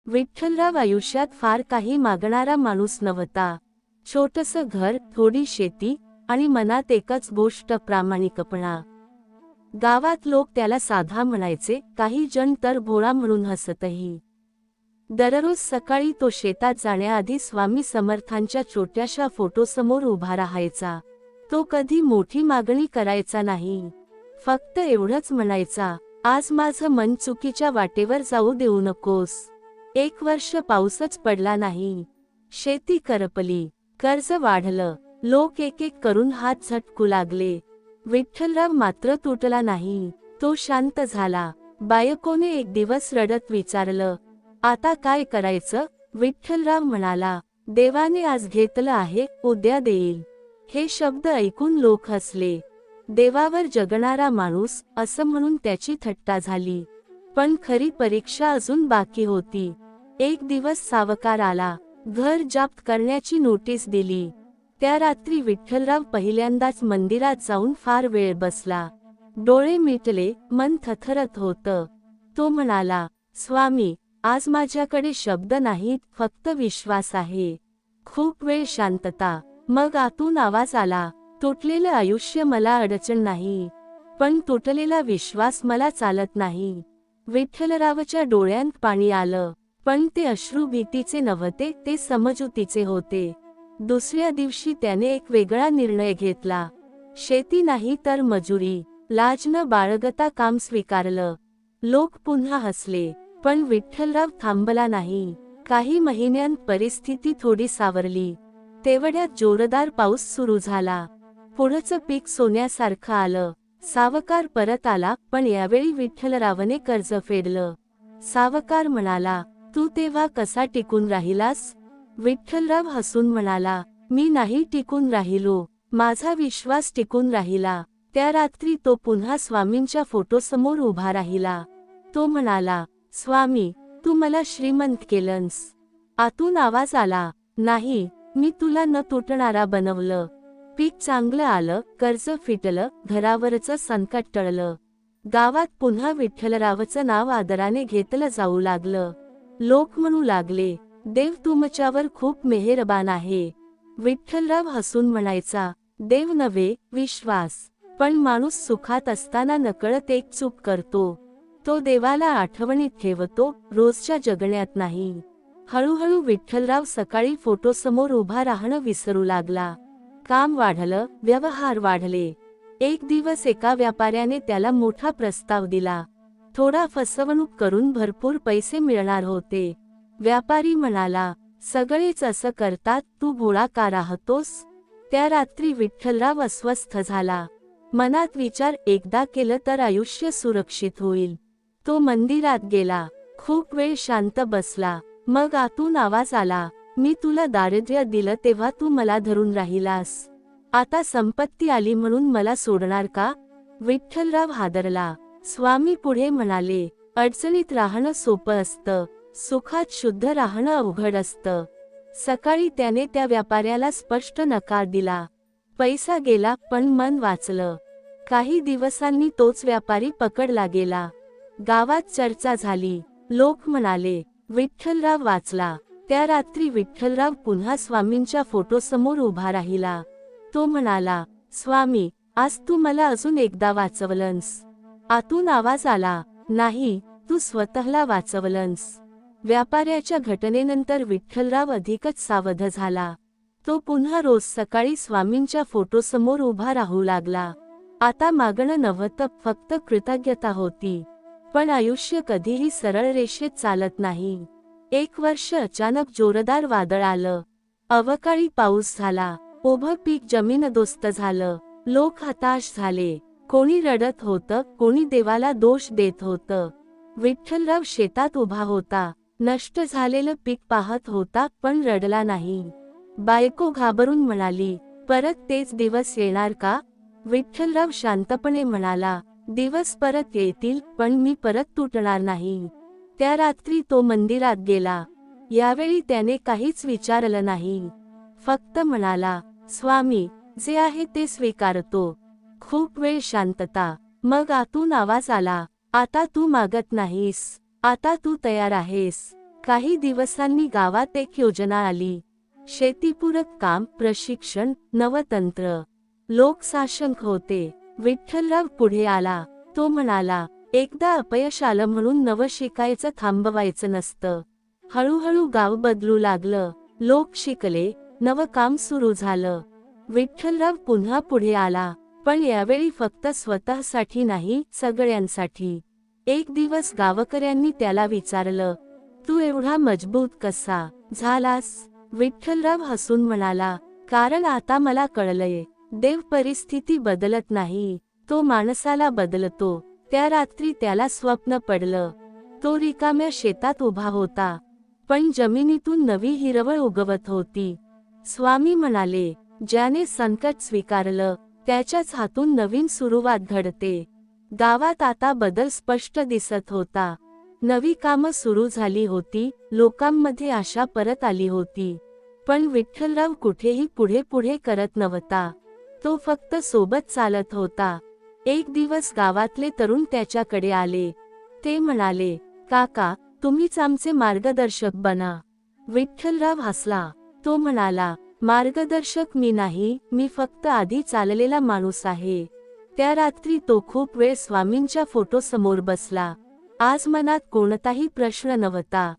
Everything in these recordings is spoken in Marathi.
विठ्ठलराव आयुष्यात फार काही मागणारा माणूस नव्हता. छोटंसं घर, थोडी शेती आणि मनात एकच गोष्ट, प्रामाणिकपणा. गावात लोक त्याला साधा म्हणायचे, काही जण तर भोळा म्हणून हसतही. दररोज सकाळी तो शेतात जाण्याआधी स्वामी समर्थांच्या छोट्याशा फोटोसमोर उभा राहायचा. तो कधी मोठी मागणी करायचा नाही. फक्त एवढंच म्हणायचा, आज माझं मन चुकीच्या वाटेवर जाऊ देऊ नकोस. 1 वर्ष पाऊसच पडला नाही. शेती करपली, कर्ज वाढलं, लोक एक एक करून हात झटकू लागले. विठ्ठलराव मात्र तुटला नाही. तो शांत झाला. बायकोने एक दिवस रडत विचारलं, आता काय करायचं? विठ्ठलराव म्हणाला, देवाने आज घेतलं आहे, उद्या देईल. हे शब्द ऐकून लोक हसले. देवावर जगणारा माणूस असं म्हणून त्याची थट्टा झाली. पण खरी परीक्षा अजून बाकी होती. एक दिवस सावकार आला. घर जप्त करण्याची नोटीस दिली. त्या रात्री विठ्ठलराव पहिल्यांदाच मंदिरात जाऊन फार वेळ बसला. डोळे मिटले, मन थरथरत होतं. तो म्हणाला, स्वामी, आज माझ्याकडे शब्द नाहीत, फक्त विश्वास आहे. खूप वेळ शांतता. मग आतून आवाज आला, तुटलेलं आयुष्य मला अडचण नाही, पण तुटलेला विश्वास मला चालत नाही. विठ्ठलरावच्या डोळ्यांत पाणी आलं. पण ते अश्रू भीतीचे नव्हते, ते समजुतीचे होते. दुसऱ्या दिवशी त्याने एक वेगळा निर्णय घेतला. शेती नाही तर मजुरी. लाज न बाळगता काम स्वीकारलं. लोक पुन्हा हसले, पण विठ्ठलराव थांबला नाही. काही महिन्यांत परिस्थिती थोडी सावरली. तेवढ्यात जोरदार पाऊस सुरू झाला. पुढचं पीक सोन्यासारखं आलं. सावकार परत आला, पण यावेळी विठ्ठलरावने कर्ज फेडलं. सावकार म्हणाला, तू तेव्हा कसा टिकून राहिलास? विठ्ठलराव हसून म्हणाला, मी नाही टिकून राहिलो, माझा विश्वास टिकून राहिला. त्या रात्री तो पुन्हा स्वामींच्या फोटोसमोर उभा राहिला. तो म्हणाला, स्वामी, तू मला श्रीमंत केलंस. आतून आवाज आला, नाही, मी तुला न तुटणारा बनवलं. पीक चांगलं आलं, कर्ज फिटलं, घरावरचं संकट टळलं. गावात पुन्हा विठ्ठलरावचं नाव आदराने घेतलं जाऊ लागलं. लोक म्हणू लागले, देव तुमच्यावर खूप मेहरबान आहे. विठ्ठलराव हसून म्हणायचा, देव नव्हे, विश्वास. पण माणूस सुखात असताना नकळत एक चूक करतो. तो देवाला आठवणीत ठेवतो, रोजच्या जगण्यात नाही. हळूहळू विठ्ठलराव सकाळी फोटोसमोर उभा राहणं विसरू लागला. काम वाढलं, व्यवहार वाढले. एक दिवस एका व्यापाऱ्याने त्याला मोठा प्रस्ताव दिला. थोडा फसवणूक करून भरपूर पैसे मिळणार होते. व्यापारी म्हणाला, सगळेच असं करतात, तू भोळा का राहतोस? त्या रात्री विठ्ठलराव अस्वस्थ झाला. मनात विचार, एकदा केलं तर आयुष्य सुरक्षित होईल. तो मंदिरात गेला. खूप वेळ शांत बसला. मग आतून आवाज आला, मी तुला दारिद्र्य दिलं तेव्हा तू मला धरून राहिलास. आता संपत्ती आली म्हणून मला सोडणार का? विठ्ठलराव हादरला. स्वामी पुढे म्हणाले, अडचणीत राहणं सोपं असतं, सुखात शुद्ध राहणं अवघड असतं. सकाळी त्याने त्या व्यापाऱ्याला स्पष्ट नकार दिला. पैसा गेला, पण मन वाचलं. काही दिवसांनी तोच व्यापारी पकडला गेला. गावात चर्चा झाली. लोक म्हणाले, विठ्ठलराव वाचला. त्या रात्री विठ्ठलराव पुन्हा स्वामींच्या फोटोसमोर उभा राहिला. तो म्हणाला, स्वामी, आज तू मला अजून एकदा वाचवलंस. आतून आवाज आला, नाही, तू स्वतःला वाचवलंस. व्यापाऱ्याच्या घटनेनंतर विठ्ठलराव अधिकच सावध झाला. तो पुन्हा रोज सकाळी स्वामींच्या फोटोसमोर उभा राहू लागला. आता मागणं नव्हतं, फक्त कृतज्ञता होती. पण आयुष्य कधीही सरळ रेषेत चालत नाही. 1 वर्ष अचानक जोरदार वादळ आलं. अवकाळी पाऊस झाला. उभं पीक जमीनदोस्त झालं. लोक हताश झाले. कोणी रडत होतं, कोणी देवाला दोष देत होतं. विठ्ठलराव शेतात उभा होता. नष्ट झालेलं पीक पाहत होता, पण रडला नाही. बायको घाबरून म्हणाली, परत तेच दिवस येणार का? विठ्ठलराव शांतपणे म्हणाला, दिवस परत येतील, पण मी परत तुटणार नाही. त्या रात्री तो मंदिरात गेला. यावेळी त्याने काहीच विचारलं नाही. फक्त म्हणाला, स्वामी, जे आहे ते स्वीकारतो. खूप वेळ शांतता. मग आतून आवाज आला, आता तू मागत नाहीस, आता तू तयार आहेस. काही दिवसांनी गावात एक योजना आली. शेतीपूरक काम, प्रशिक्षण, नवतंत्र. लोक साशंक होते. विठ्ठलराव पुढे आला. तो म्हणाला, एकदा अपयश आलं म्हणून नवं शिकायचं थांबवायचं नसतं. हळूहळू गाव बदलू लागलं. लोक शिकले, नवं काम सुरू झालं. विठ्ठलराव पुन्हा पुढे आला, पण यावेळी फक्त स्वतःसाठी नाही, सगळ्यांसाठी. एक दिवस गावकऱ्यांनी त्याला विचारलं, तू एवढा मजबूत कसा झालास? विठ्ठलराव हसून म्हणाला, कारण आता मला कळलंय, देव परिस्थिती बदलत नाही, तो माणसाला बदलतो. त्या रात्री त्याला स्वप्न पडलं. तो रिकाम्या शेतात उभा होता, पण जमिनीतून नवी हिरवळ उगवत होती. स्वामी म्हणाले, ज्याने संकट स्वीकारलं, त्याच्याच हातून नवीन सुरुवात घडते. गावात आता बदल स्पष्ट दिसत होता. नवी कामं सुरू झाली होती, लोकांमध्ये आशा परत आली होती. पण विठ्ठलराव कुठेही पुढे पुढे करत नव्हता. तो फक्त सोबत चालत होता. एक दिवस गावातले तरुण त्याच्याकडे आले. ते म्हणाले, काका, तुम्हीच आमचे मार्गदर्शक बना. विठ्ठलराव हसला. तो म्हणाला, मार्गदर्शक मी नाही, मी फक्त आधी चाललेला माणूस आहे. त्या रात्री तो खूप वेळ स्वामींच्या फोटोसमोर बसला. आज मनात कोणताही प्रश्न नव्हता,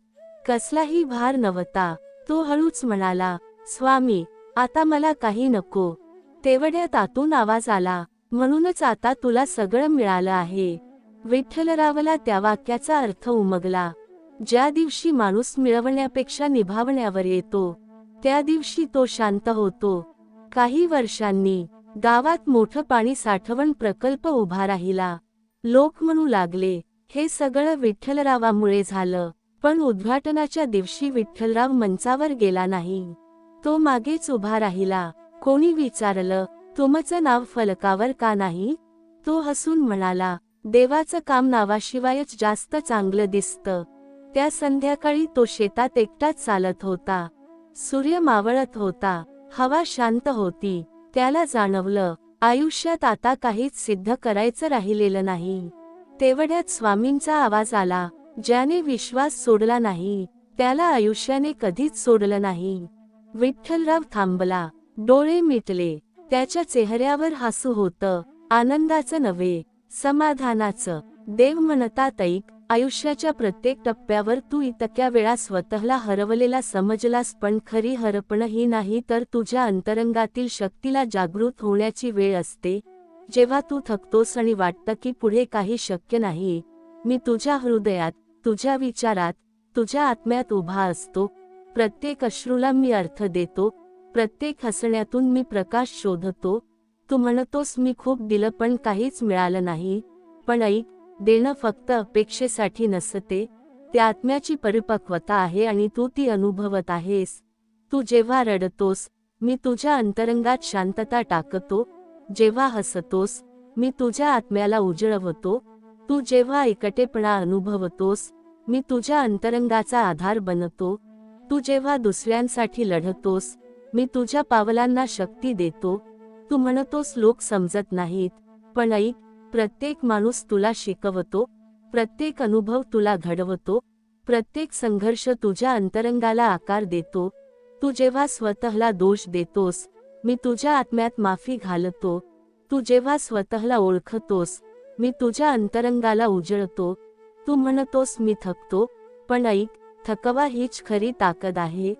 कसलाही भार नव्हता. तो हळूच म्हणाला, स्वामी, आता मला काही नको. तेवढ्यात आतून आवाज आला, म्हणूनच आता तुला सगळं मिळालं आहे. विठ्ठलरावला त्या वाक्याचा अर्थ उमगला. ज्या दिवशी माणूस मिळवण्यापेक्षा निभावण्यावर येतो, त्या दिवशी तो शांत होतो. काही वर्षांनी गावात मोठं पाणी साठवण प्रकल्प उभा राहिला. लोक म्हणू लागले, हे सगळं विठ्ठलरावामुळे झालं. पण उद्घाटनाच्या दिवशी विठ्ठलराव मंचावर गेला नाही. तो मागेच उभा राहिला. कोणी विचारलं, तुमचं नाव फलकावर का नाही? तो हसून म्हणाला, देवाचं काम नावाशिवायच जास्त चांगलं दिसतं. त्या संध्याकाळी तो शेतात एकटाच चालत होता. सूर्य मावळत होता, हवा शांत होती. त्याला जाणवलं, आयुष्यात आता काहीच सिद्ध करायचं राहिलेलं नाही. तेवढ्यात स्वामींचा आवाज आला, ज्याने विश्वास सोडला नाही, त्याला आयुष्याने कधीच सोडलं नाही. विठ्ठलराव थांबला. डोळे मिटले. त्याच्या चेहऱ्यावर हसू होतं, आनंदाचं नव्हे, समाधानाचं. देव म्हणतात, ऐक, आयुष्याच्या प्रत्येक टप्प्यावर तू इतक्या वेळा स्वतःला हरवलेला समजलास, पण खरी हरपण ही नाही, तर तुझ्या अंतरंगातील शक्तीला जागृत होण्याची वेळ असते. जेव्हा तू थकतोस आणि वाटतं की पुढे काही शक्य नाही, मी तुझ्या हृदयात, तुझ्या विचारात, तुझ्या आत्म्यात उभा असतो. प्रत्येक अश्रूला मी अर्थ देतो, प्रत्येक हसण्यातून मी प्रकाश शोधतो. तू म्हणतोस मी खूप दिलं पण काहीच मिळालं नाही, पण ऐक, देणं फक्त अपेक्षेसाठी नसते, ते आत्म्याची परिपक्वता आहे आणि तू ती अनुभवत आहेस. तू जेव्हा रडतोस, मी तुझ्या अंतरंगात शांतता टाकतो. जेव्हा हसतोस, मी तुझ्या आत्म्याला उजळवतो. तू जेव्हा एकटेपणा अनुभवतोस, मी तुझ्या अंतरंगाचा आधार बनतो. तू जेव्हा दुसऱ्यांसाठी लढतोस, मी तुझ्या पावलांना शक्ती देतो. तू म्हणतोस लोक समजत नाहीत, पण ऐक, प्रत्येक माणूस तुला शिकवतो, प्रत्येक अनुभव तुला घडवतो, प्रत्येक संघर्ष तुझ्या अंतरंगाला आकार देतो. तू जेव्हा स्वतःला दोष देतोस, मी तुझ्या आत्म्यात माफी घालतो. तू जेव्हा स्वतःला ओळखतोस, मी तुझ्या अंतरंगाला उजळतो. तू म्हणतोस मी थकतो, पण ऐक, थकवा हीच खरी ताकद आहे.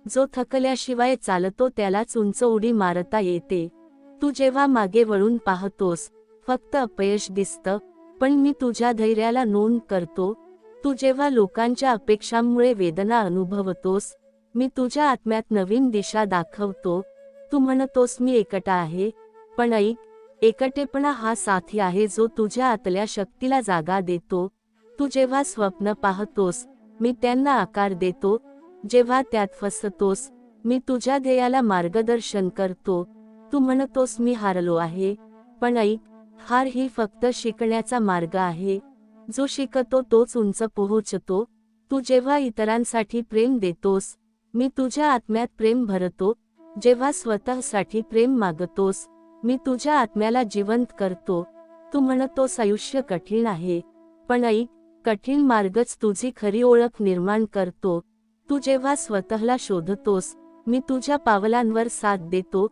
जो थकल्याशिवाय चालतो त्यालाच उंच उडी मारता येते. तू जेव्हा मागे वळून पाहतोस, फक्त अपयश दिसतं, पण मी तुझ्या धैर्याला नोंद करतो. तू जेव्हा लोकांच्या अपेक्षांमुळे वेदना अनुभवतोस, मी तुझ्या आत्म्यात नवीन दिशा दाखवतो. तू म्हणतोस मी एकटा आहे, पण ऐक, एकटेपणा हा साथी आहे जो तुझ्या आतल्या शक्तीला जागा देतो. तू जेव्हा स्वप्न पाहतोस, मी त्यांना आकार देतो. जेव्हा त्यात फसतोस, मी तुझ्या ध्येयाला मार्गदर्शन करतो. तू म्हणतोस मी हारलो आहे, पण ऐक, हार ही फक्त शिकण्याचा मार्ग आहे. जो शिकतो तोच उंच पोहोचतो. तू जेव्हा इतरांसाठी प्रेम देतोस, मी तुझ्या आत्म्यात प्रेम भरतो. जेव्हा स्वतःसाठी प्रेम मागतोस, मी तुझ्या आत्म्याला जिवंत करतो. तू म्हणतोस आयुष्य कठीण आहे, पण ऐक, कठीण मार्गच तुझी खरी ओळख निर्माण करतो. तू जेव्हा स्वतःला शोधतोस, मी तुझ्या पावलांवर साथ देतो.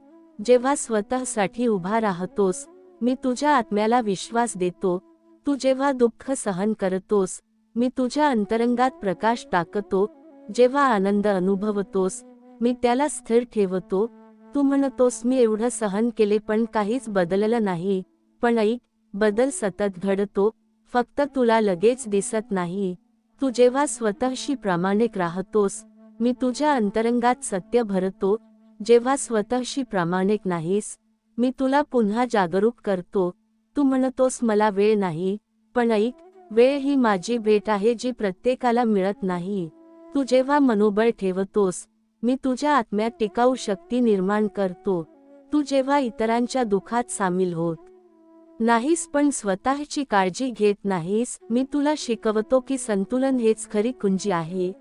जेव्हा स्वतःसाठी उभा राहतोस, मी तुझ्या आत्म्याला विश्वास देतो. तू जेव्हा दुःख सहन करतोस, मी तुझ्या अंतरंगात प्रकाश टाकतो. जेव्हा आनंद अनुभवतोस, मी त्याला स्थिर ठेवतो. तू म्हणतोस मी एवढं सहन केले पण काहीच बदललं नाही. पण ऐक, बदल सतत घडतो, फक्त तुला लगेच दिसत नाही. तू जेव्हा स्वतःशी प्रामाणिक राहतोस, मी तुझ्या अंतरंगात सत्य भरतो. जेव्हा स्वतःशी प्रामाणिक नाहीस, मी तुला पुन्हा जागरूक करतो. तू म्हणतोस मला वेळ नाही, पण ऐक, वेळ ही माझी भेट आहे जी प्रत्येकाला मिळत नाही. तू जेव्हा मनोबळ ठेवतोस, मी तुझ्या आत्म्यात टिकाऊ शक्ती निर्माण करतो. तू जेव्हा इतरांच्या दुःखात सामील होत नाहीस पण स्वतःची काळजी घेत नाहीस, मी तुला शिकवतो की संतुलन हेच खरी कुंजी आहे.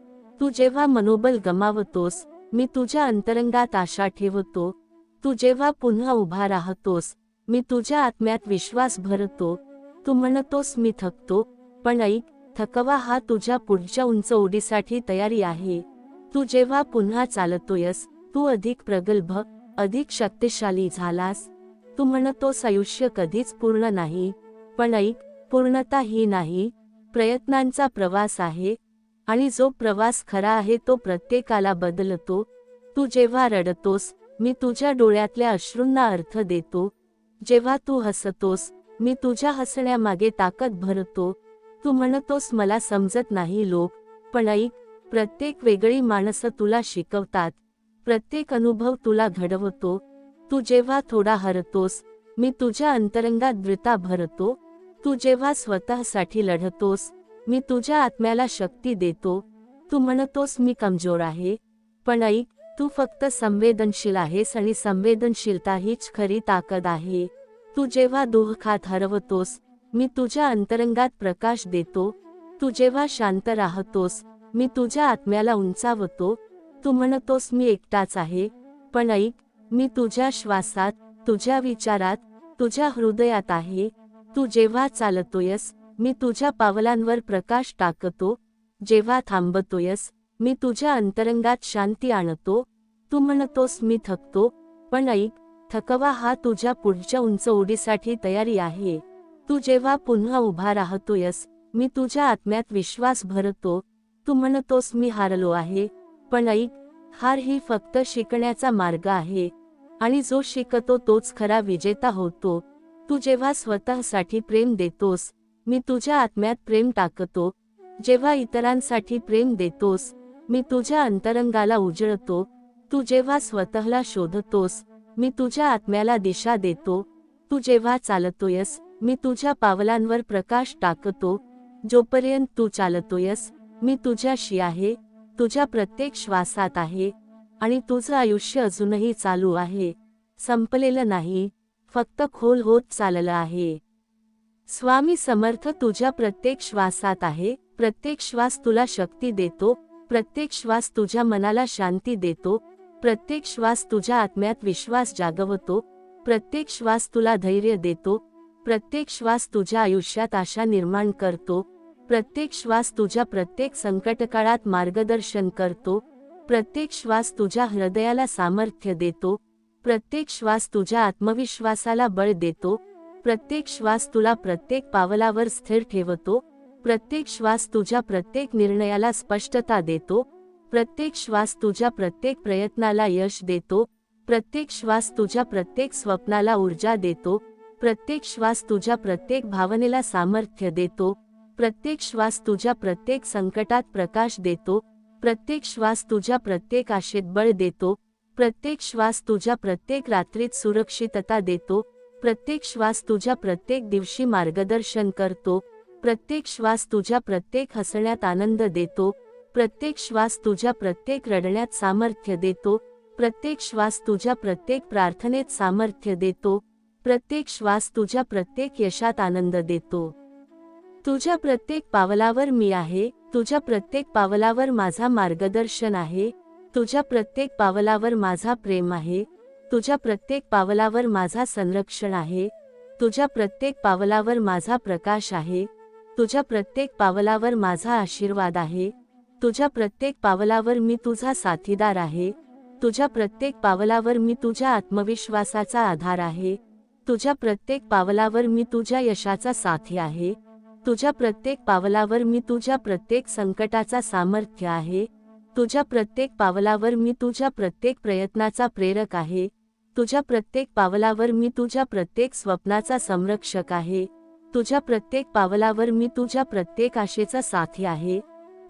तू जेव्हा मनोबल गमावतोस, मी तुझ्या अंतरंगात आशा ठेवतो. तू जेव्हा पुन्हा उभा राहतोस, मी तुझ्या आत्म्यात विश्वास भरतो. तू म्हणतोस मी थकतो, पण ऐक, थकवा हा तुझ्या पुढच्या उंच उडीसाठी तयारी आहे. तू जेव्हा पुन्हा चालतोयस, तू अधिक प्रगल्भ, अधिक शक्तिशाली झालास. तू म्हणतोस आयुष्य कधीच पूर्ण नाही, पण ऐक, पूर्णता ही नाही, प्रयत्नांचा प्रवास आहे. आणि जो प्रवास खरा आहे तो प्रत्येकाला बदलतो. तू जेव्हा रडतोस, मी तुझ्या डोळ्यातल्या अश्रूंना अर्थ देतो. जेव्हा तू हसतोस, मी तुझ्या हसण्यामागे ताकद भरतो. तू म्हणतोस मला समजत नाही लोक, पण ऐक, प्रत्येक वेगळी माणसं तुला शिकवतात. प्रत्येक अनुभव तुला घडवतो. तू जेव्हा थोडा हरतोस, मी तुझ्या अंतरंगात दृढता भरतो. तू जेव्हा स्वतःसाठी लढतोस, मी तुझ्या आत्म्याला शक्ती देतो. तू म्हणतोस मी कमजोर आहे, पण ऐक, तू फक्त संवेदनशील आहेस आणि संवेदनशीलता हीच खरी ताकद आहे. तू जेव्हा दुःखात हरवतोस, मी तुझ्या अंतरंगात प्रकाश देतो. तू जेव्हा शांत राहतोस, मी तुझ्या आत्म्याला उंचावतो. तू म्हणतोस मी एकटाच आहे, पण ऐक, मी तुझ्या श्वासात, तुझ्या विचारात, तुझ्या हृदयात आहे. तू जेव्हा चालतोयस, मी तुझ्या पावलांवर प्रकाश टाकतो. जेव्हा थांबतोयस, मी तुझ्या अंतरंगात शांती आणतो. तू म्हणतोस मी थकतो, पण ऐक, थकवा हा तुझ्या पुढच्या उंच उडीसाठी तयारी आहे. तू जेव्हा पुन्हा उभा राहतोयस, मी तुझ्या आत्म्यात विश्वास भरतो. तू म्हणतोस मी हारलो आहे, पण ऐक, हार ही फक्त शिकण्याचा मार्ग आहे. आणि जो शिकतो तोच खरा विजेता होतो. तू जेव्हा स्वतःसाठी प्रेम देतोस, मी तुझ्या आत्म्यात प्रेम टाकतो. जेव्हा इतरांसाठी प्रेम देतोस, मी तुझ्या अंतरंगाला उजळतो. तू जेव्हा स्वतःला शोधतोस, मी तुझ्या आत्म्याला दिशा देतो. तू जेव्हा चालतोयस, मी तुझ्या पावलांवर प्रकाश टाकतो. जोपर्यंत तू चालतोयस, मी तुझ्याशी आहे, तुझ्या प्रत्येक श्वासात आहे. आणि तुझं आयुष्य अजूनही चालू आहे, संपलेलं नाही, फक्त खोल होत चाललं आहे. स्वामी समर्थ तुझ्या प्रत्येक श्वासात आहे. प्रत्येक श्वास तुला शक्ती देतो. प्रत्येक श्वास तुझ्या मनाला शांती देतो. प्रत्येक श्वास तुझ्या आत्म्यात विश्वास जागवतो. प्रत्येक श्वास तुला धैर्य देतो. प्रत्येक श्वास तुझ्या आयुष्यात आशा निर्माण करतो. प्रत्येक श्वास तुझ्या प्रत्येक संकटकाळात मार्गदर्शन करतो. प्रत्येक श्वास तुझ्या हृदयाला सामर्थ्य देतो. प्रत्येक श्वास तुझ्या आत्मविश्वासाला बळ देतो. प्रत्येक श्वास तुला प्रत्येक पावलावर स्थिर ठेवतो. प्रत्येक श्वास तुझ्या प्रत्येक निर्णयाला स्पष्टता देतो. प्रत्येक श्वास तुझ्या प्रत्येक प्रयत्नाला यश देतो. प्रत्येक श्वास तुझ्या प्रत्येक स्वप्नाला ऊर्जा देतो. प्रत्येक श्वास तुझ्या प्रत्येक भावनेला सामर्थ्य देतो. प्रत्येक श्वास तुझ्या प्रत्येक संकटात प्रकाश देतो. प्रत्येक श्वास तुझ्या प्रत्येक आशेत बळ देतो. प्रत्येक श्वास तुझ्या प्रत्येक रात्रीत सुरक्षितता देतो. प्रत्येक श्वास तुझ्या प्रत्येक दिवशी मार्गदर्शन करतो. प्रत्येक श्वास तुझ्या प्रत्येक हसण्यात आनंद देतो. प्रत्येक श्वास तुझ्या प्रत्येक रडण्यात सामर्थ्य देतो. प्रत्येक श्वास तुझ्या प्रत्येक प्रार्थनेत सामर्थ्य देतो. प्रत्येक श्वास तुझ्या प्रत्येक यशात आनंद देतो. तुझ्या प्रत्येक पावलावर मी आहे. तुझ्या प्रत्येक पावलावर माझा मार्गदर्शन आहे. तुझ्या प्रत्येक पावलावर माझा प्रेम आहे. तुझ्या प्रत्येक पावलावर माझा संरक्षण आहे. तुझ्या प्रत्येक पावलावर माझा प्रकाश आहे. तुझ्या प्रत्येक पावलावर माझा आशीर्वाद आहे. तुझ्या प्रत्येक पावलावर मी तुझा साथीदार आहे. तुझ्या प्रत्येक पावलावर मी तुझ्या आत्मविश्वासाचा आधार आहे. तुझ्या प्रत्येक पावलावर मी तुझ्या यशाचा साथी आहे. तुझ्या प्रत्येक पावलावर मी तुझ्या प्रत्येक संकटाचा सामर्थ्य आहे. तुझ्या प्रत्येक पावलावर मी तुझ्या प्रत्येक प्रयत्नाचा प्रेरक आहे. तुझ्या प्रत्येक पावलावर मी तुझ्या प्रत्येक स्वप्नाचा संरक्षक आहे. तुझ्या प्रत्येक पावलावर मी तुझ्या प्रत्येक आशेचा साथी आहे.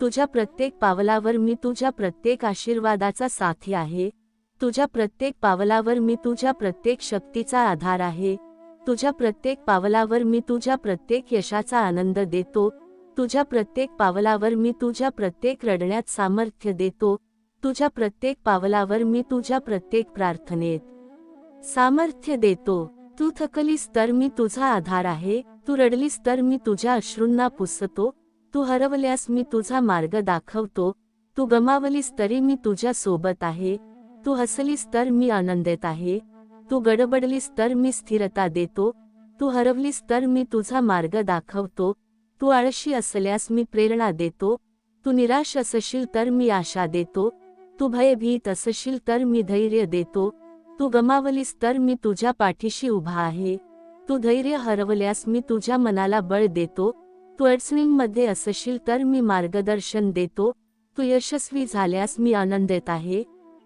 तुझ्या प्रत्येक पावलावर मी तुझ्या प्रत्येक आशीर्वादाचा साथी आहे. तुझ्या प्रत्येक पावलावर मी तुझ्या प्रत्येक शक्तीचा आधार आहे. तुझ्या प्रत्येक पावलावर मी तुझ्या प्रत्येक यशाचा आनंद देतो. तुझ्या प्रत्येक पावलावर मी तुझ्या प्रत्येक रडण्यात सामर्थ्य देतो. तुझ्या प्रत्येक पावलावर मी तुझ्या प्रत्येक प्रार्थनेत सामर्थ्य देतो. तू थकलीस तर मी तुझा आधार आहे. तू रडलीस तर मी तुझ्या अश्रूंना पुसतो. तू हरवल्यास मी तुझा मार्ग दाखवतो. तू गमावलीस तरी मी तुझ्या सोबत आहे. तू हसलीस तर मी आनंदित आहे. तू गडबडलीस तर मी स्थिरता देतो. तू हरवलीस तर मी तुझा मार्ग दाखवतो. तू आळशी असल्यास मी प्रेरणा देतो. तू निराश असशील तर मी आशा देतो. तू भयभीत असशील तर मी धैर्य देतो. तू गमावलीस तर मी तुझ्या पाठीशी उभा आहे. तू धैर्य हरवल्यास मी तुझ्या मनाला बळ देतो. तू अडचणींमध्ये असशील तर मी मार्गदर्शन देतो. तू यशस्वी झाल्यास मी आनंदित आहे.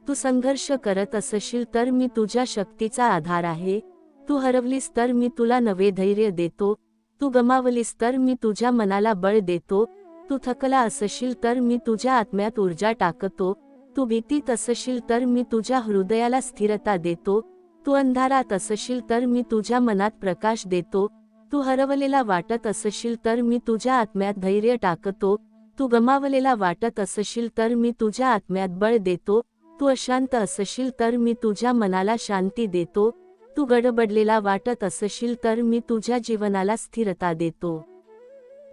तू संघर्ष करत असशील तर मी तुझ्या शक्तीचा आधार आहे. तू हरवलीस तर मी तुला नवे धैर्य देतो. तू गमावलीस तर मी तुझ्या मनाला बळ देतो. तू थकला असशील तर मी तुझ्या आत्म्यात ऊर्जा टाकतो. तू भीतीत असशील तर मी तुझ्या हृदयाला स्थिरता देतो. तू अंधारात असशील तर मी तुझ्या मनात प्रकाश देतो. तू हरवलेला वाटत असशील तर मी तुझ्या आत्म्यात धैर्य टाकतो. तू गमावलेला वाटत असशील तर मी तुझ्या आत्म्यात बळ देतो. तू अशांत असशील तर मी तुझ्या मनाला शांती देतो. तू गडबडलेला वाटत असशील तर मी तुझ्या जीवनाला स्थिरता देतो.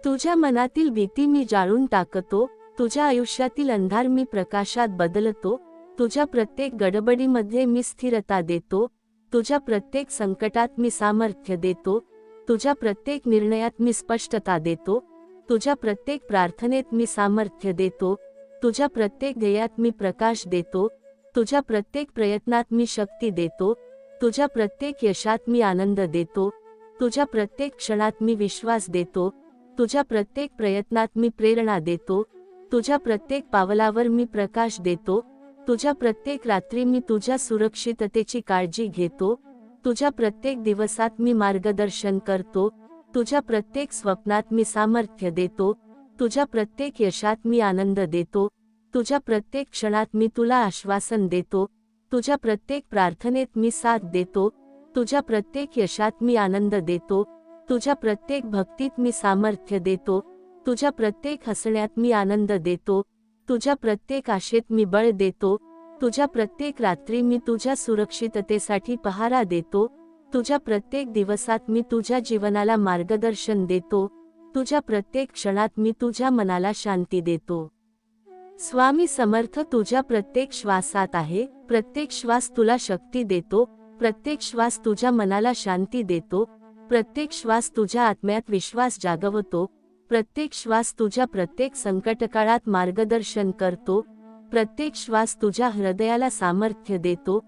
तुझ्या मनातील भीती मी जाळून टाकतो. तुझ्या आयुष्यातील अंधार मी प्रकाशात बदलतो. तुझ्या प्रत्येक गडबडीमध्ये मी स्थिरता देतो. तुझ्या प्रत्येक संकटात मी सामर्थ्य देतो. तुझ्या प्रत्येक निर्णयात मी स्पष्टता देतो. तुझ्या प्रत्येक प्रार्थनेत मी सामर्थ्य देतो. तुझ्या प्रत्येक ध्येयात मी प्रकाश देतो. तुझ्या प्रत्येक प्रयत्नात मी शक्ती देतो. तुझ्या प्रत्येक यशात मी आनंद देतो. तुझ्या प्रत्येक क्षणात मी विश्वास देतो. तुझ्या प्रत्येक प्रयत्नात मी प्रेरणा देतो. तुझ्या प्रत्येक पावलावर मी प्रकाश देतो. तुझ्या प्रत्येक रात्री मी तुझ्या सुरक्षिततेची काळजी घेतो. तुझ्या प्रत्येक दिवसात मी मार्गदर्शन करतो. तुझ्या प्रत्येक स्वप्नात मी सामर्थ्य देतो. तुझ्या प्रत्येक यशात मी आनंद देतो. तुझ्या प्रत्येक क्षणात मी तुला आश्वासन देतो. तुझ्या प्रत्येक प्रार्थनेत मी साथ देतो. तुझ्या प्रत्येक यशात मी आनंद देतो. तुझ्या प्रत्येक भक्तीत मी सामर्थ्य देतो. तुझ्या प्रत्येक हसण्यात मी आनंद देतो. तुझ्या प्रत्येक आशेत मी बळ देतो. तुझ्या प्रत्येक रात्री मी तुझ्या सुरक्षिततेसाठी पहारा देतो. तुझ्या प्रत्येक दिवसात मी तुझ्या जीवनाला मार्गदर्शन देतो. तुझ्या प्रत्येक क्षणात मी तुझ्या मनाला शांती देतो. स्वामी समर्थ तुझ्या प्रत्येक श्वासात आहे. प्रत्येक श्वास तुला शक्ती देतो. प्रत्येक श्वास तुझ्या मनाला शांती देतो. प्रत्येक श्वास तुझ्या आत्म्यात विश्वास जागवतो. प्रत्येक श्वास तुझ्या प्रत्येक संकटकाळात मार्गदर्शन करतो. प्रत्येक श्वास तुझ्या हृदयाला सामर्थ्य देतो.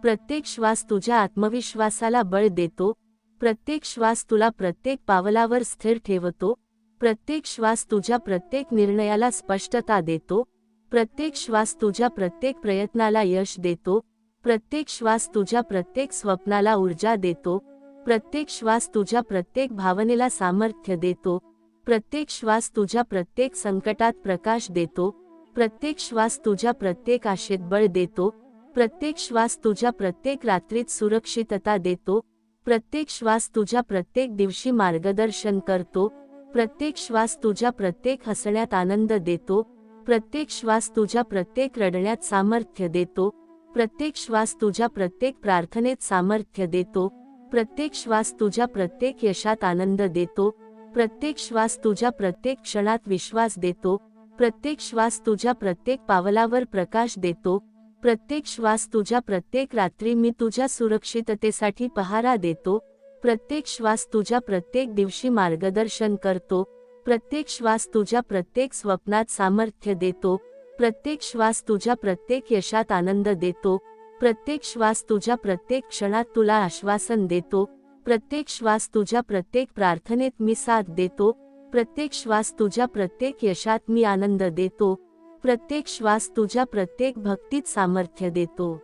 प्रत्येक श्वास तुझ्या आत्मविश्वासाला बळ देतो. प्रत्येक श्वास तुला प्रत्येक पावलावर स्थिर ठेवतो. प्रत्येक श्वास तुझ्या प्रत्येक निर्णयाला स्पष्टता देतो. प्रत्येक श्वास तुझ्या प्रत्येक प्रयत्नाला यश देतो. प्रत्येक श्वास तुझ्या प्रत्येक स्वप्नाला ऊर्जा देतो. प्रत्येक श्वास तुझ्या प्रत्येक भावनेला सामर्थ्य देतो. प्रत्येक श्वास तुझ्या प्रत्येक संकटात प्रकाश देतो. प्रत्येक श्वास तुझ्या प्रत्येक आशेत बळ देतो. प्रत्येक श्वास तुझ्या प्रत्येक रात्रीत सुरक्षितता देतो. प्रत्येक श्वास तुझ्या प्रत्येक दिवशी मार्गदर्शन करतो. प्रत्येक श्वास तुझ्या प्रत्येक हसण्यात आनंद देतो. प्रत्येक श्वास तुझ्या प्रत्येक रडण्यात सामर्थ्य देतो. प्रत्येक श्वास तुझ्या प्रत्येक प्रार्थनेत सामर्थ्य देतो. प्रत्येक श्वास तुझ्या प्रत्येक यशात आनंद देतो. प्रत्येक श्वास तुझ्या प्रत्येक क्षणात विश्वास देतो. प्रत्येक श्वास तुझ्या प्रत्येक पावलावर प्रकाश देतो. प्रत्येक श्वास तुझ्या प्रत्येक रात्री मी तुझ्या सुरक्षिततेसाठी पहारा देतो. प्रत्येक श्वास तुझ्या प्रत्येक दिवशी मार्गदर्शन करतो. प्रत्येक श्वास तुझ्या प्रत्येक स्वप्नात सामर्थ्य देतो, प्रत्येक श्वास तुझ्या प्रत्येक यशात आनंद देतो, प्रत्येक श्वास तुझ्या प्रत्येक क्षणात तुला आश्वासन देतो, प्रत्येक श्वास तुझ्या प्रत्येक प्रार्थनेत मी साथ देतो, प्रत्येक श्वास तुझ्या प्रत्येक यशात मी आनंद देतो, प्रत्येक श्वास तुझ्या प्रत्येक भक्तीत सामर्थ्य देतो.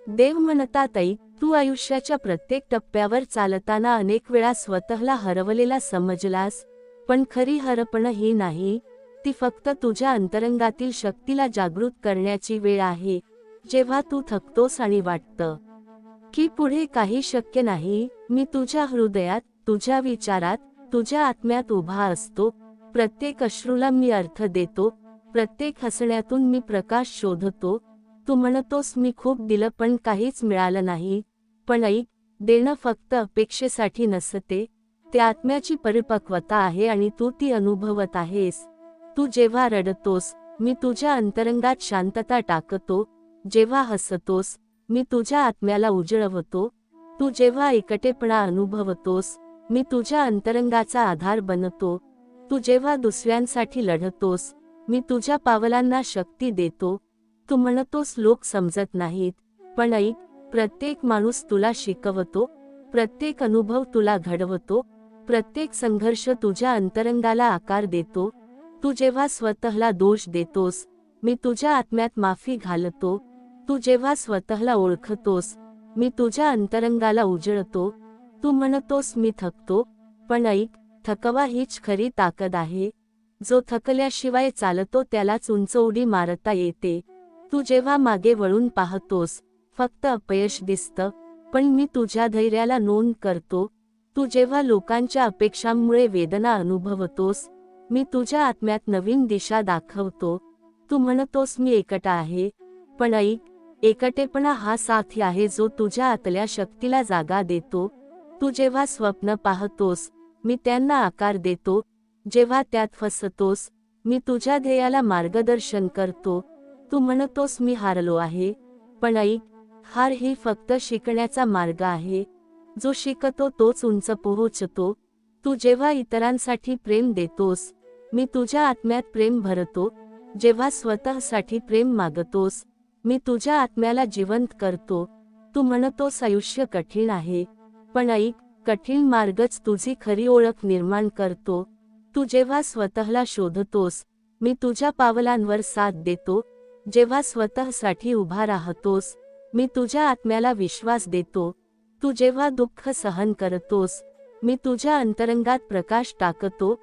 देव म्हणतात, ऐक, तू आयुष्याच्या प्रत्येक टप्प्यावर चालताना अनेक वेळा स्वतःला हरवलेला समजलास, पण खरी हरपण ही नाही, ती फक्त तुझ्या अंतरंगातील शक्तीला जागृत करण्याची वेळ आहे. जेव्हा तू थकतोस आणि वाटतं की पुढे काही शक्य नाही, मी तुझ्या हृदयात, तुझ्या विचारात, तुझ्या आत्म्यात उभा असतो. प्रत्येक अश्रूला मी अर्थ देतो, प्रत्येक हसण्यातून मी प्रकाश शोधतो. तू म्हणतोस मी खूप दिलं पण काहीच मिळालं नाही, पण ऐक, देणं फक्त अपेक्षेसाठी नसते, ते आत्म्याची परिपक्वता आहे आणि तू ती अनुभवत आहेस. तू जेव्हा रडतोस, मी तुझ्या अंतरंगात शांतता टाकतो. जेव्हा हसतोस, मी तुझ्या आत्म्याला उजळवतो. तू जेव्हा एकटेपणा अनुभवतोस, मी तुझ्या अंतरंगाचा आधार बनतो. तू जेव्हा दुसऱ्यांसाठी लढतोस, मी तुझ्या पावलांना शक्ती देतो. तू म्हणतोस लोक समजत नाहीत, पण ऐक, प्रत्येक माणूस तुला शिकवतो, प्रत्येक अनुभव तुला घडवतो, प्रत्येक संघर्ष तुझ्या अंतरंगाला आकार देतो. तू जेव्हा स्वतःला दोष देतोस, मी तुझ्या आत्म्यात माफी घालतो. तू जेव्हा स्वतःला ओळखतोस, मी तुझ्या अंतरंगाला उजळतो. तू म्हणतोस मी थकतो, पण ऐक, थकवा हीच खरी ताकद आहे. जो थकल्याशिवाय चालतो त्यालाच उंच उडी मारता येते. तू जेव्हा मागे वळून पाहतोस, फक्त अपयश दिसतं, पण मी तुझ्या धैर्याला नोंद करतो. तू जेव्हा लोकांच्या अपेक्षांमुळे वेदना अनुभवतोस, मी तुझ्या आत्म्यात नवीन दिशा दाखवतो. तू म्हणतोस मी एकटा आहे, पण ऐक, एकटेपणा हा साथी आहे जो तुझ्या आतल्या शक्तीला जागा देतो. तू जेव्हा स्वप्न पाहतोस, मी त्यांना आकार देतो. जेव्हा त्यात फसतोस, मी तुझ्या ध्येयाला मार्गदर्शन करतो. तू म्हणतोस मी हारलो आहे, पण ऐक, हार ही फक्त शिकण्याचा मार्ग आहे. जो शिकतो तोच उंच पोहोचतो. तू जेव्हा इतरांसाठी प्रेम देतोस, मी तुझ्या आत्म्यात प्रेम भरतो. जेव्हा स्वतःसाठी प्रेम मागतोस, मी तुझ्या आत्म्याला जिवंत करतो. तू म्हणतोस आयुष्य कठीण आहे, पण ऐक, कठीण मार्गच तुझी खरी ओळख निर्माण करतो. तू जेव्हा स्वतःला शोधतोस, मी तुझ्या पावलांवर साथ देतो. जेव्हा स्वतःसाठी उभा राहतोस, मी तुझ्या आत्म्याला विश्वास देतो. तू जेव्हा दुःख सहन करतोस, मी तुझ्या अंतरंगात प्रकाश टाकतो.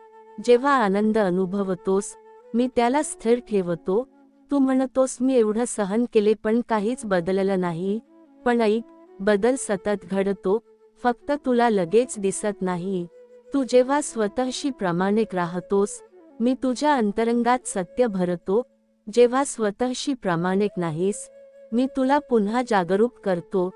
जेव्हा आनंद अनुभवतोस, मी त्याला स्थिर ठेवतो. तू म्हणतोस मी एवढं सहन केले पण काहीच बदललं नाही, पण ऐक, बदल सतत घडतो, फक्त तुला लगेच दिसत नाही. तू जेव्हा स्वतःशी प्रामाणिक राहतोस, मी तुझ्या अंतरंगात सत्य भरतो. जेव्हा स्वतःशी प्रामाणिक नाहीस, मी तुला पुन्हा जागरूक करतो.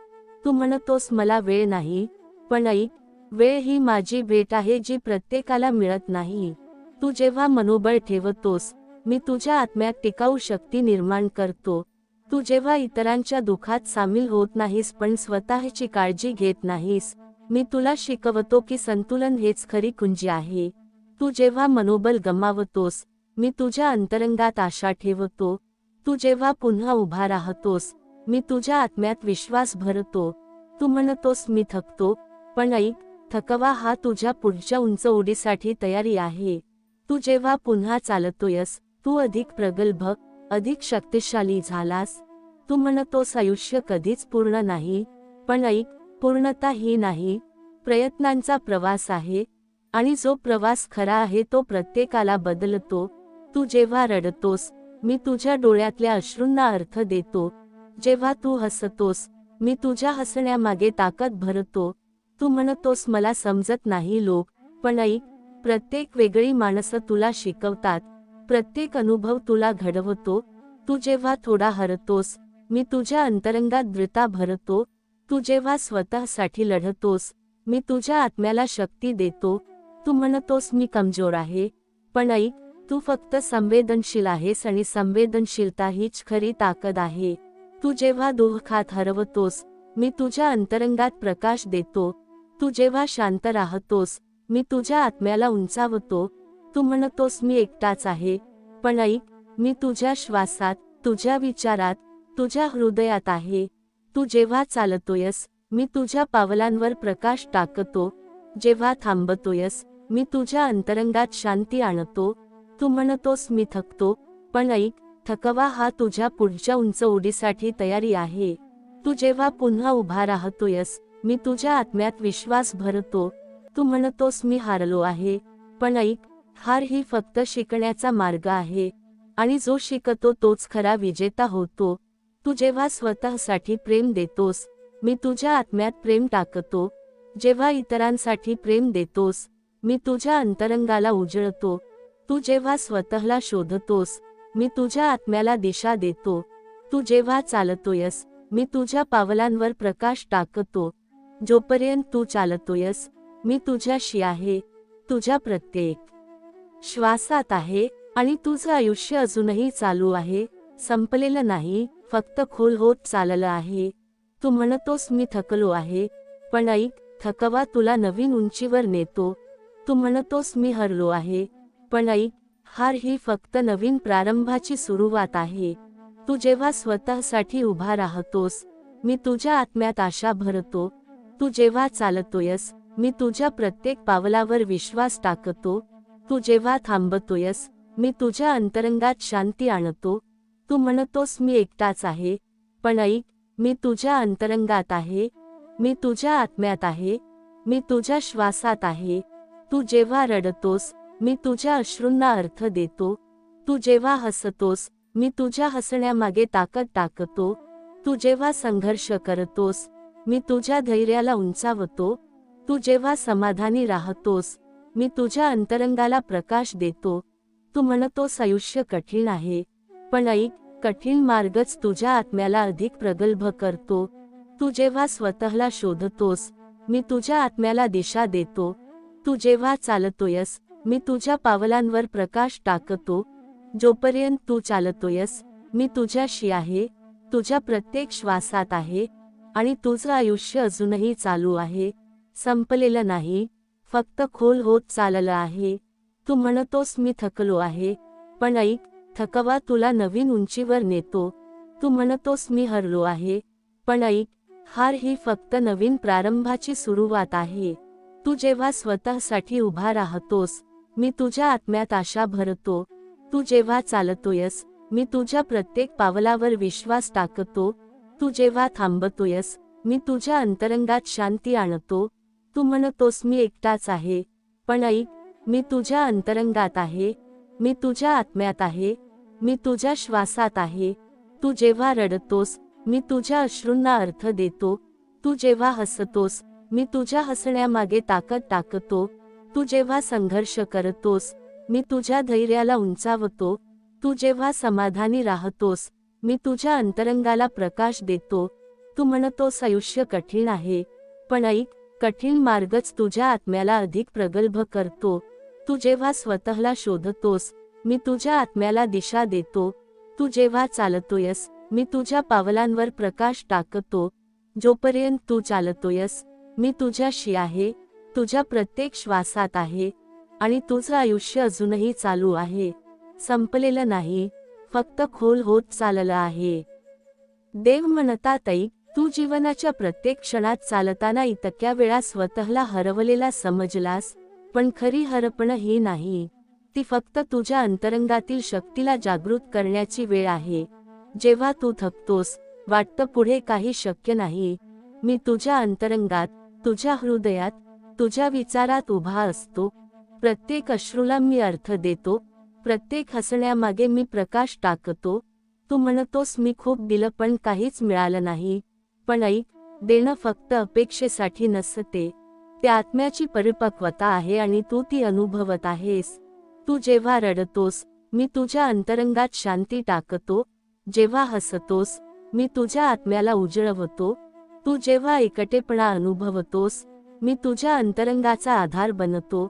तू म्हणतोस मला वेळ नाही, पण ऐक, वेळ ही माझी भेट आहे जी प्रत्येकाला मिळत नाही. तू जेव्हा मनोबळ ठेवतोस, मी तुझ्या आत्म्यात टिकाऊ शक्ती निर्माण करतो. तू जेव्हा इतरांच्या दुःखात सामील होत नाहीस पण स्वतःची काळजी घेत नाहीस, मी तुला शिकवतो की संतुलन हेच खरी कुंजी आहे. तू जेव्हा मनोबल गमावतोस, मी तुझ्या अंतरंगात आशा ठेवतो. तू जेव्हा पुन्हा उभा राहतोस, मी तुझ्या आत्म्यात विश्वास भरतो. तू म्हणतोस मी थकतो, पण ऐक, थकवा हा तुझ्या पुढच्या उंच उडीसाठी तयारी आहे. तू जेव्हा पुन्हा चालतोयस, तू अधिक प्रगल्भ, अधिक शक्तिशाली झालास. तू म्हणतोस आयुष्य कधीच पूर्ण नाही, पण ऐक, पूर्णता ही नाही, प्रयत्नांचा प्रवास आहे, आणि जो प्रवास खरा आहे तो प्रत्येकाला बदलतो. तू जेव्हा रडतोस, मी तुझ्या डोळ्यातल्या अश्रूंना अर्थ देतो. जेव्हा तू हसतोस, मी तुझ्या हसण्यामागे ताकद भरतो. तू म्हणतोस मला समजत नाही लोक, पण ऐक, प्रत्येक वेगळी माणसं तुला शिकवतात, प्रत्येक अनुभव तुला घडवतो. तू जेव्हा थोडा हरतोस, मी तुझ्या अंतरंगात दृढता भरतो. तू जेव्हा स्वतःसाठी लढतोस, मी तुझ्या आत्म्याला शक्ती देतो. तू म्हणतोस मी कमजोर आहे, पण ऐक, तू फक्त संवेदनशील आहेस आणि संवेदनशीलता हीच खरी ताकद आहे. तू जेव्हा दुःखात हरवतोस, मी तुझ्या अंतरंगात प्रकाश देतो. तू जेव्हा शांत राहतोस, मी तुझ्या आत्म्याला उंचावतो. तू म्हणतोस मी एकटाच आहे, पण ऐक, मी तुझ्या श्वासात, तुझ्या विचारात, तुझ्या हृदयात आहे. तू जेव्हा चालतोयस, मी तुझ्या पावलांवर प्रकाश टाकतो. जेव्हा थांबतोयस, मी तुझ्या अंतरंगात शांती आणतो. तू म्हणतोस मी थकतो, पण ऐक, थकवा हा तुझ्या पुढच्या उंच उडीसाठी तयारी आहे. तू जेव्हा पुन्हा उभा राहतोयस, मी तुझ्या आत्म्यात विश्वास भरतो. तू म्हणतोस मी हारलो आहे, पण ऐक, हार ही फक्त शिकण्याचा मार्ग आहे, आणि जो शिकतो तोच खरा विजेता होतो. तू जेव्हा स्वतःसाठी प्रेम देतोस, मी तुझ्या आत्म्यात प्रेम टाकतो. जेव्हा इतरांसाठी प्रेम देतोस, मी तुझ्या अंतरंगाला उजळतो. तू जेव्हा स्वतःला शोधतोस, मी तुझ्या आत्म्याला दिशा देतो. तू जेव्हा चालतोयस, मी तुझ्या पावलांवर प्रकाश टाकतो. जोपर्यंत तू चालतोयस, मी तुझ्याशी आहे, तुझ्या प्रत्येक श्वासात आहे, आणि तुझं आयुष्य अजूनही चालू आहे, संपलेलं नाही, फक्त खोल होत चाललं आहे. तू म्हणतोस मी थकलो आहे, पण ऐक, थकवा तुला नवीन उंचीवर नेतो. तू म्हणतोस मी हरलो आहे, पण ऐक, हार ही फक्त नवीन प्रारंभाची सुरुवात आहे. तू जेव्हा स्वतःसाठी उभा राहतोस, मी तुझ्या आत्म्यात आशा भरतो. तू जेव्हा चालतोयस, मी तुझ्या प्रत्येक पावलावर विश्वास टाकतो. तू जेव्हा थांबतोयस, मी तुझ्या अंतरंगात शांती आणतो. तू म्हणतोस मी एकटाच आहे, पण ऐक, मी तुझ्या अंतरंगात आहे, मी तुझ्या आत्म्यात आहे, मी तुझ्या श्वासात आहे. तू जेव्हा रडतोस, मी तुझ्या अश्रूंना अर्थ देतो. तू जेव्हा हसतोस, मी तुझ्या हसण्यामागे ताकद टाकतो. तू जेव्हा संघर्ष करतोस, मी तुझ्या धैर्याला उंचावतो. तू जेव्हा समाधानी राहतोस, मी तुझ्या अंतरंगाला प्रकाश देतो. तू म्हणतोस आयुष्य कठीण आहे, पण ऐक, कठीण मार्गच तुझ्या आत्म्याला अधिक प्रगल्भ करतो. तू जेव्हा स्वतःला शोधतोस, मी तुझ्या आत्म्याला दिशा देतो. तू जेव्हा चालतोयस, मी तुझ्या पावलांवर प्रकाश टाकतो. जोपर्यंत तू चालतोयस, मी तुझ्याशी आहे, तुझ्या प्रत्येक श्वासात आहे, आणि तुझं आयुष्य अजूनही चालू आहे, संपलेलं नाही, फक्त खोल होत चाललं आहे. तू म्हणतोस मी थकलो आहे, पण ऐक, थकवा तुला नवीन उंचीवर नेतो. तू म्हणतोस मी हरलो आहे, पण ऐक, हार ही फक्त नवीन प्रारंभाची सुरुवात आहे. तू जेव्हा स्वतःसाठी उभा राहतोस, मी तुझ्या आत्म्यात आशा भरतो. तू जेव्हा चालतोयस, मी तुझ्या प्रत्येक पावलावर विश्वास टाकतो. तू जेव्हा थांबतोयस, मी तुझ्या अंतरंगात शांती आणतो. तू म्हणतोस मी एकटाच आहे, पण ऐक, मी तुझ्या अंतरंगात आहे, मी तुझ्या आत्म्यात आहे, मी तुझ्या श्वासात आहे. तू जेव्हा रडतोस, मी तुझ्या अश्रूंना अर्थ देतो. तू जेव्हा हसतोस, मी तुझ्या हसण्यामागे ताकद टाकतो. तू जेव्हा संघर्ष करतोस, मी तुझ्या धैर्याला उंचावतो. तू जेव्हा समाधानी राहतोस, मी तुझ्या अंतरंगाला प्रकाश देतो. तू म्हणतोस आयुष्य कठीण आहे, पण ऐक, कठीण मार्गच तुझ्या आत्म्याला अधिक प्रगल्भ करतो. तू जेव्हा स्वतःला शोधतोस, मी तुझ्या आत्म्याला दिशा देतो. तू जेव्हा चालतोयस, मी तुझ्या पावलांवर प्रकाश टाकतो. जोपर्यंत तू चालतोयस, मी तुझ्याशी आहे, तुझ्या प्रत्येक श्वासात आहे, आणि तुझं आयुष्य अजूनही चालू आहे, संपलेलं नाही, फक्त खोल होत चाललं आहे. देव म्हणतात ऐक, तू जीवनाच्या प्रत्येक क्षणात चालताना इतक्या वेळा स्वतःला हरवलेला समजलास, पण खरी हरपण ही नाही. ती फक्त तुझ्या अंतरंगातील शक्तीला जागृत करण्याची वेळ आहे. जेव्हा तू थकतोस, वाटतं पुढे काही शक्य नाही, मी तुझ्या अंतरंगात, तुझ्या हृदयात, तुझ्या विचारात उभा असतो. प्रत्येक अश्रूला मी अर्थ देतो, प्रत्येक हसण्यामागे मी प्रकाश टाकतो. तू म्हणतोस मी खूप दिलं पण काहीच मिळालं नाही, पण ऐक, देणं फक्त अपेक्षेसाठी नसते, ते आत्म्याची परिपक्वता आहे आणि तू ती अनुभवत आहेस. तू जेव्हा रडतोस, मी तुझ्या अंतरंगात शांती टाकतो. जेव्हा हसतोस, मी तुझ्या आत्म्याला उजळवतो. तू जेव्हा एकटेपणा अनुभवतोस, मी तुझ्या अंतरंगाचा आधार बनतो.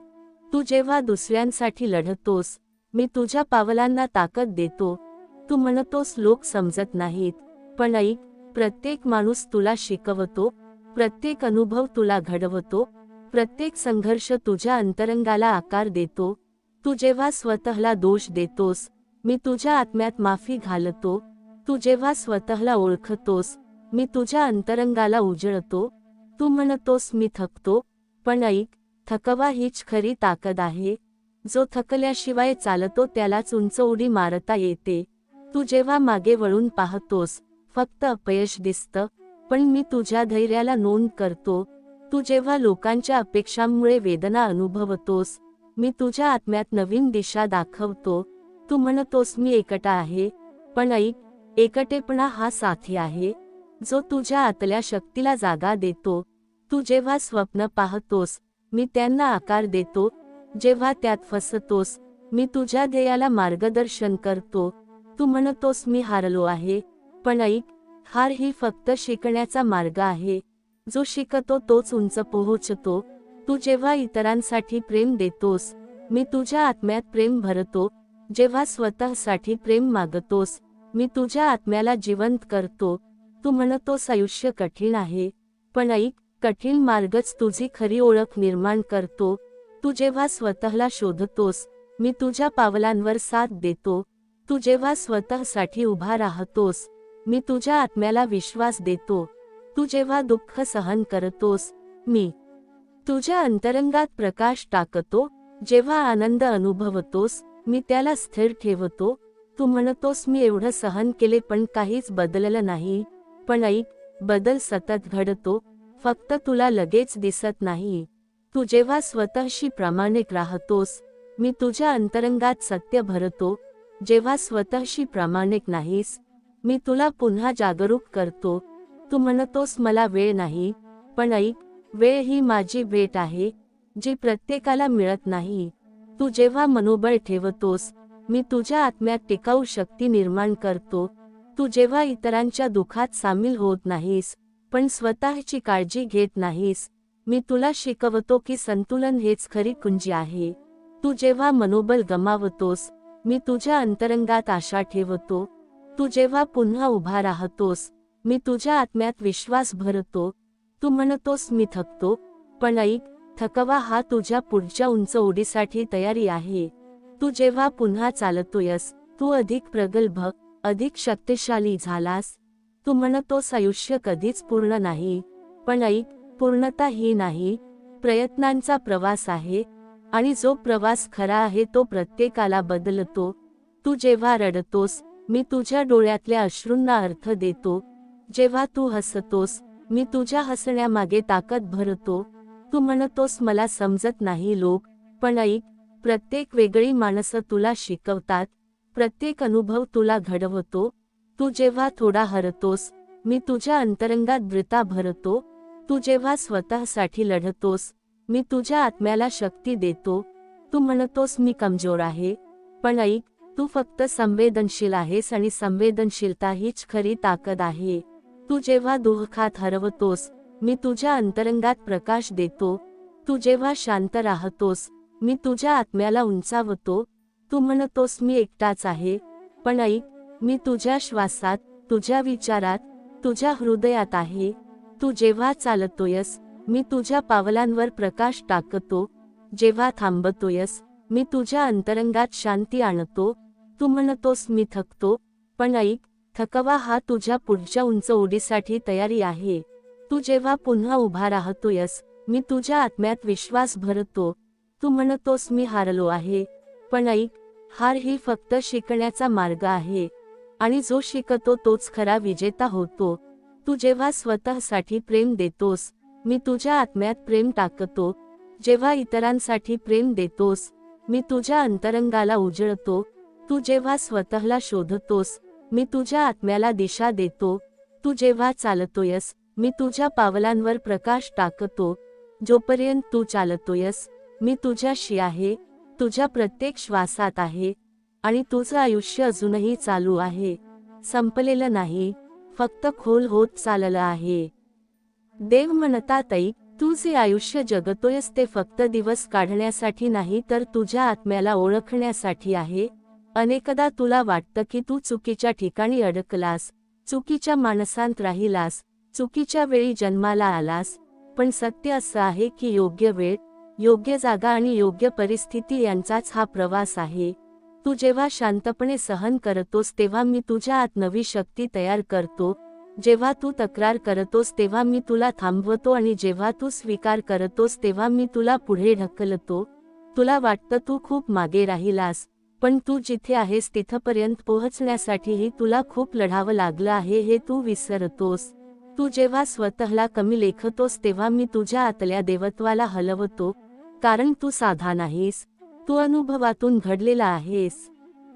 तू जेव्हा दुसऱ्यांसाठी लढतोस, मी तुझ्या पावलांना ताकद देतो. तू म्हणतोस लोक समजत नाहीत, पण ऐक, प्रत्येक माणूस तुला शिकवतो, प्रत्येक अनुभव तुला घडवतो, प्रत्येक संघर्ष तुझ्या अंतरंगाला आकार देतो. तू जेव्हा स्वतःला दोष देतोस, मी तुझ्या आत्म्यात माफी घालतो. तू जेव्हा स्वतःला ओळखतोस, मी तुझ्या अंतरंगाला उजळतो. तू म्हणतोस मी थकतो, पण ऐक, थकवा हीच खरी ताकद आहे. जो थकल्याशिवाय चालतो त्यालाच उंच उडी मारता येते. तू जेव्हा मागे वळून पाहतोस, फक्त अपयश दिसतं, पण मी तुझ्या धैर्याला नोंद करतो. तू जेव्हा लोकांच्या अपेक्षांमुळे वेदना अनुभवतोस, मी तुझ्या आत्म्यात नवीन दिशा दाखवतो. तू म्हणतोस मी एकटा आहे, पण ऐक, एकटेपणा हा साथी आहे, जो तुझ्या आतल्या शक्तीला जागा देतो. तू जेव्हा स्वप्न पाहतोस, मी त्यांना आकार देतो. जेव्हा त्यात फसतोस, मी तुझ्या ध्येयाला मार्गदर्शन करतो. तू म्हणतोस मी हारलो आहे, पण ऐक, हार ही फक्त शिकण्याचा मार्ग आहे. जो शिकतो तोच उंच पोहोचतो. तू जेव्हा इतरांसाठी प्रेम देतोस, मी तुझ्या आत्म्यात प्रेम भरतो. जेव्हा स्वतःसाठी प्रेम मागतोस, मी तुझ्या आत्म्याला जिवंत करतो. तू म्हणतोस आयुष्य कठीण आहे, पण ऐक, कठीण मार्गच तुझी खरी ओळख निर्माण करतो. तू जेव्हा स्वतःला शोधतोस, मी तुझ्या पावलांवर साथ देतो. तू जेव्हा स्वतःसाठी उभा राहतोस, मी तुझ्या आत्म्याला विश्वास देतो. तू जेव्हा दुःख सहन करतोस, मी तुझ्या अंतरंगात प्रकाश टाकतो. जेव्हा आनंद अनुभवतोस, मी त्याला स्थिर ठेवतो. तू म्हणतोस मी एवढं सहन केले पण काहीच बदललं नाही, पण ऐक, बदल सतत घडतो, फक्त तुला लगेच दिसत नाही. तू जेव्हा स्वतःशी प्रामाणिक राहतोस, मी तुझ्या अंतरंगात सत्य भरतो. जेव्हा स्वतःशी प्रामाणिक नाहीस, मी तुला पुन्हा जागरूक करतो. तू म्हणतोस मला वेळ नाही, पण ऐक, वेळ ही माझी भेट आहे, जी प्रत्येकाला मिळत नाही. तू जेव्हा मनोबळ ठेवतोस, मी तुझ्या आत्म्यात टिकाऊ शक्ती निर्माण करतो. तू जेव्हा इतरांच्या दुःखात सामील होत नाहीस, पण स्वतःची काळजी घेत नाहीस, मी तुला शिकवतो की संतुलन हेच खरी कुंजी आहे. तू जेव्हा मनोबल गमावतोस, मी तुझ्या अंतरंगात आशा ठेवतो. तू जेव्हा पुन्हा उभा राहतोस, मी तुझ्या आत्म्यात विश्वास भरतो. तू म्हणतोस मी थकतो, पण ऐक, थकवा हा तुझ्या पुढच्या उंच उडीसाठी तयारी आहे. तू जेव्हा पुन्हा चालतोयस, तू अधिक प्रगल्भ, अधिक शक्तिशाली झालास. तू म्हणतोस आयुष्य कधीच पूर्ण नाही, पण ऐक, पूर्णता ही नाही, प्रयत्नांचा प्रवास आहे, आणि जो प्रवास खरा आहे तो प्रत्येकाला बदलतो. तू जेव्हा रडतोस, मी तुझ्या डोळ्यातल्या अश्रूंना अर्थ देतो. जेव्हा तू हसतोस, मी तुझ्या हसण्यामागे ताकद भरतो. तू म्हणतोस मला समजत नाही लोक, पण ऐक, प्रत्येक वेगळी माणसं तुला शिकवतात, प्रत्येक अनुभव तुला घडवतो. तू जेव्हा थोडा हरतोस, मी तुझ्या अंतरंगात दृढता भरतो. तू जेव्हा स्वतःसाठी लढतोस, मी तुझ्या आत्म्याला शक्ती देतो. तू म्हणतोस मी कमजोर आहे, पण ऐक, तू फक्त संवेदनशील आहेस आणि संवेदनशीलता हीच खरी ताकद आहे. तू जेव्हा दुःखात हरवतोस, मी तुझ्या अंतरंगात प्रकाश देतो. तू जेव्हा शांत राहतोस, मी तुझ्या आत्म्याला उंचावतो. तू म्हणतोस मी एकटाच आहे, पण ऐक, मी तुझ्या श्वासात, तुझ्या विचारात, तुझ्या हृदयात आहे. तू जेव्हा चालतोयस, मी तुझ्या पावलांवर प्रकाश टाकतो. जेव्हा थांबतोयस, मी तुझ्या अंतरंगात शांती आणतो. तू म्हणतोस मी थकतो, पण ऐक, थकवा हा तुझ्या पुढच्या उंच उडीसाठी तयारी आहे. तू जेव्हा पुन्हा उभा राहतोयस, मी तुझ्या आत्म्यात विश्वास भरतो. तू म्हणतोस मी हारलो आहे, पण ऐक, हार ही फक्त शिकण्याचा मार्ग आहे, आणि जो शिकतो तोच खरा विजेता होतो. तू जेव्हा स्वतःसाठी प्रेम देतोस, मी तुझ्या आत्म्यात प्रेम टाकतो. जेव्हा इतरांसाठी प्रेम देतोस, मी तुझ्या अंतरंगाला उजळतो. तू जेव्हा स्वतःला शोधतोस, मी तुझ्या आत्म्याला दिशा देतो. तू जेव्हा चालतोयस, मी तुझ्या पावलांवर प्रकाश टाकतो. जोपर्यंत तू चालतोयस, मी तुझ्याशी आहे, तुझ्या प्रत्येक श्वासात आहे, आणि तुझं आयुष्य अजूनही चालू आहे, संपलेलं नाही, फक्त खोल होत चाललं आहे. देव म्हणतात ऐक, तू जे आयुष्य जगतोयस ते फक्त दिवस काढण्यासाठी नाही तर तुझ्या आत्म्याला ओळखण्यासाठी आहे. अनेकदा तुला वाटतं की तू चुकीच्या ठिकाणी अडकलास, चुकीच्या माणसांत राहिलास, चुकीच्या वेळी जन्माला आलास, पण सत्य असं आहे की योग्य वेळ, योग्य जागा आणि योग्य परिस्थिती यांचाच हा प्रवास आहे. तू जेव्हा शांतपणे सहन करतोस तेव्हा मी तुझ्या आत नवी शक्ती तयार करतो. जेव्हा तू तक्रार करतोस तेव्हा मी तुला थांबवतो आणि जेव्हा तू स्वीकार करतोस तेव्हा मी तुला पुढे ढकलतो. तुला वाटतं तू खूप मागे राहिलास, पण तू जिथे आहेस तिथपर्यंत पोहोचण्यासाठीही तुला खूप लढावं लागलं आहे हे तू विसरतोस. तू जेव्हा स्वतःला कमी लेखतोस तेव्हा मी तुझ्या आतल्या देवत्वाला हलवतो, कारण तू साधा नाहीस, तू अनुभवातून घडलेला आहेस.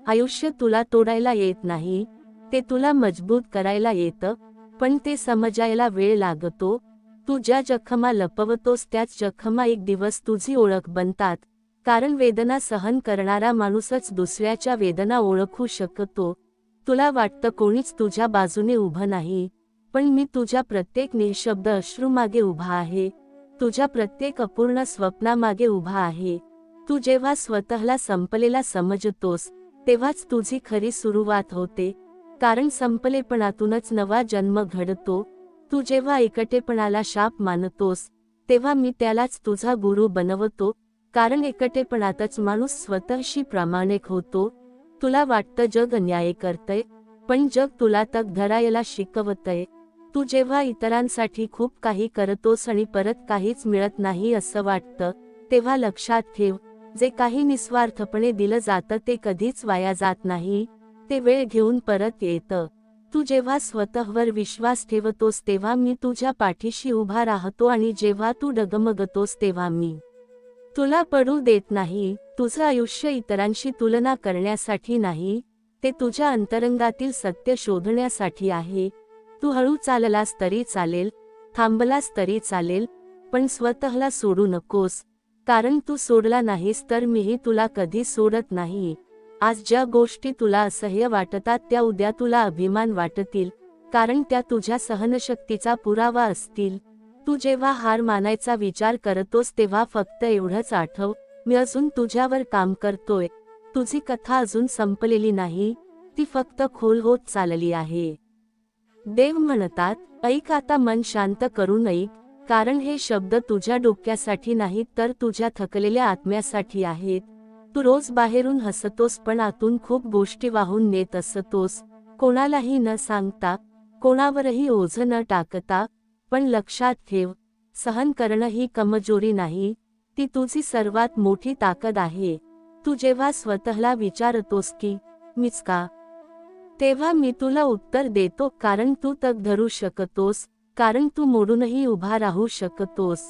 आयुष्य तुला तोडायला येत नाही, ते तुला मजबूत करायला येतं, पण ते समजायला वेळ लागतो. तू ज्या जखमा लपवतोस त्याच जखमा एक दिवस तुझी ओळख बनतात, कारण वेदना सहन करणारा माणूसच दुसऱ्याच्या वेदना ओळखू शकतो. तुला वाटतं कोणीच तुझ्या बाजूने उभं नाही, पण मी तुझ्या प्रत्येक निःशब्द अश्रूमागे उभा आहे, तुझ्या प्रत्येक अपूर्ण स्वप्नामागे उभा आहे. तू जेव्हा स्वतःला संपलेला समजतोस तेव्हाच तुझी खरी सुरुवात होते, कारण संपलेपणातूनच नवा जन्म घडतो. तू जेव्हा एकटेपणाला शाप मानतोस तेव्हा मी त्यालाच तुझा गुरु बनवतो, कारण एकटेपणातच माणूस स्वतःशी प्रामाणिक होतो. तुला वाटतं जग अन्याय करतंय, पण जग तुला तग धरायला शिकवतंय. तू जेव्हा इतरांसाठी खूप काही करतोस आणि परत काहीच मिळत नाही असं वाटतं, तेव्हा लक्षात ठेव, जे काही निस्वार्थपणे दिलं जातं ते कधीच वाया जात नाही, ते वेळ घेऊन परत येतं. तू जेव्हा स्वतःवर विश्वास ठेवतोस तेव्हा मी तुझ्या पाठीशी उभा राहतो आणि जेव्हा तू डगमगतोस तेव्हा मी तुला पडू देत नाही. तुझं आयुष्य इतरांशी तुलना करण्यासाठी नाही, ते तुझ्या अंतरंगातील सत्य शोधण्यासाठी आहे. तू हळू चाललास तरी चालेल, थांबलास तरी चालेल, पण स्वतःला सोडू नकोस, कारण तू सोडला नाहीस तर मीही तुला कधी सोडत नाही. आज ज्या गोष्टी तुला असह्य वाटतात त्या उद्या तुला अभिमान वाटतील, कारण त्या तुझ्या सहनशक्तीचा पुरावा असतील. तू जेव्हा हार मानायचा विचार करतोस तेव्हा फक्त एवढंच आठव, मी अजून तुझ्यावर काम करतोय. तुझी कथा अजून संपलेली नाही, ती फक्त खोल होत चालली आहे. देव म्हणतात, ऐक आता, मन शांत करून ऐक, कारण हे शब्द तुझ्या डोक्यासाठी नाहीत तर तुझ्या थकलेल्या आत्म्यासाठी आहेत. तू रोज बाहेरून हसतोस पण आतून खूप गोष्टी वाहून नेत असतोस, कोणालाही न सांगता, कोणावरही ओझं न टाकता. पण लक्षात ठेव, सहन करणं ही कमजोरी नाही, ती तुझी सर्वात मोठी ताकद आहे. तू जेव्हा स्वतःला विचारतोस की मीच का, तेव्हा मी तुला उत्तर देतो, कारण तू तग धरू शकतोस, कारण तू मोडूनही उभा राहू शकतोस.